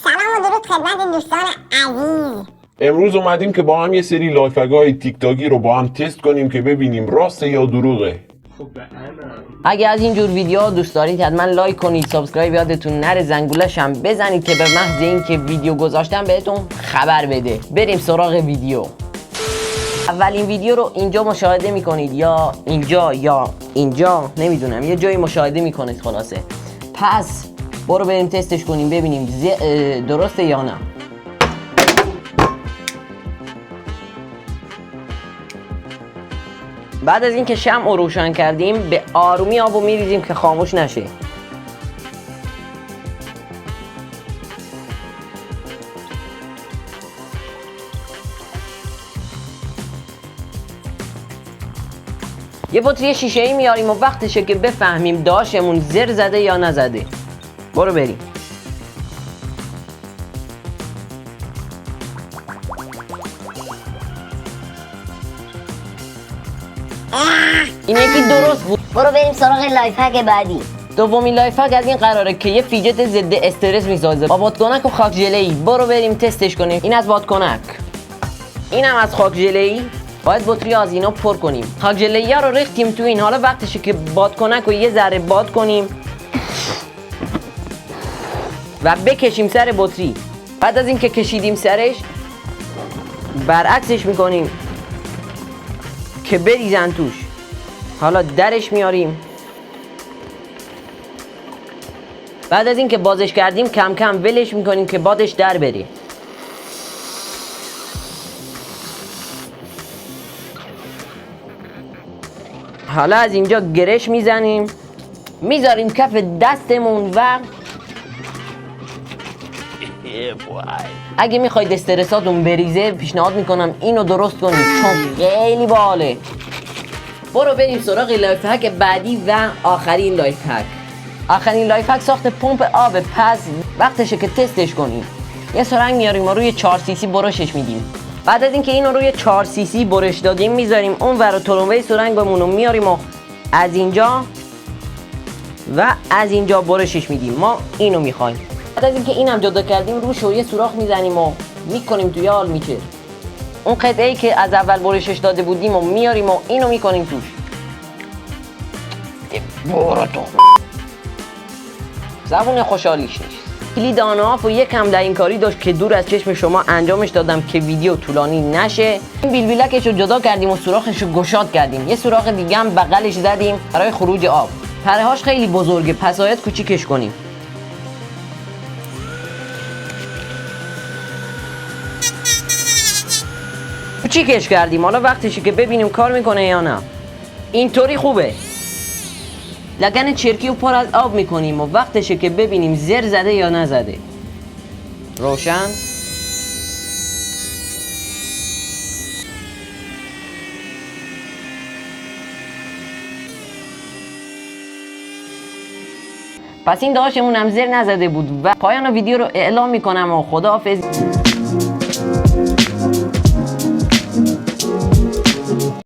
سلام و درود خدمت دوستان عزیز. امروز اومدیم که با هم یه سری لایفه‌های تیک تاکی رو با هم تست کنیم که ببینیم راسته یا دروغه. اگه از اینجور ویدیوها دوست دارید حتما لایک کنید، سابسکرایب یادتون نره، زنگولش هم بزنید که به محض اینکه ویدیو گذاشتم بهتون خبر بده. بریم سراغ ویدیو. اولین ویدیو رو اینجا مشاهده میکنید یا اینجا نمیدونم، یه جایی مشاهده میکنید خلاصه. پس برو بریم تستش کنیم ببینیم درسته یا نه. بعد از اینکه شمع رو روشن کردیم به آرومی آب رو میریزیم که خاموش نشه. یه بطری شیشه ای میاریم و وقتشه که بفهمیم داشمون زر زده یا نزده. برو بریم. این یکی درست بود. برو بریم سراغ لایف هک بعدی. دومین لایف هک از این قراره که یه فیجت ضد استرس میسازه با بادکنک و خاک ژله‌ای. برو بریم تستش کنیم. این از بادکنک، اینم از خاک ژله‌ای. باید بطری از اینا پر کنیم. خاک ژله‌ای رو ریختیم تو این. حالا وقتشه که بادکنک رو یه ذره باد کنیم و بکشیم سر بطری. بعد از اینکه کشیدیم سرش برعکسش میکنیم که بریزن توش. حالا درش میاریم. بعد از اینکه بازش کردیم کم کم ولش میکنیم که بادش در بره. حالا از اینجا گرش میزنیم، میذاریم کف دستمون و اگه میخواید استرساتون بریزه پیشنهاد میکنم اینو درست کنید چون خیلی باحاله. برو بریم سراغ لایف هک بعدی و آخرین لایف هک. آخرین لایف هک ساخت پمپ آب. پس وقتشه که تستش کنیم. یه سرنگ میاریم و روی 4 سی سی برشش میدیم. بعد از اینکه اینو روی 4 سی سی برش دادیم میذاریم اون ور تلمبه سرنگمون رو میاریم و از اینجا و از اینجا برشش میدیم. ما اینو میخوایم. بعد از اینکه اینم جدا کردیم روش یه سوراخ میزنیم و میکنیم توی آل میچر. اون قطعه‌ای که از اول برشش داده بودیم و میاریم و اینو میکنیم توش. برو تو زبون خوشحالیش نیست. کلید آن آف و یکم لعینکاری داشت که دور از چشم شما انجامش دادم که ویدیو طولانی نشه. این بیلبیلکش رو جدا کردیم و سوراخش رو گشاد کردیم. یه سوراخ دیگه هم بغلش زدیم برای خروج آب. پرهاش خیلی بزرگه پس باید کوچیکش کنیم. کوچیکش کردیم. حالا وقتشه که ببینیم کار میکنه یا نه. اینطوری خوبه. لگن چرکی رو پر از آب میکنیم و وقتشه که ببینیم زر زده یا نزده. روشن. پس این داشمون هم زر نزده بود و پایان ویدیو رو اعلام میکنم و خداحافظ.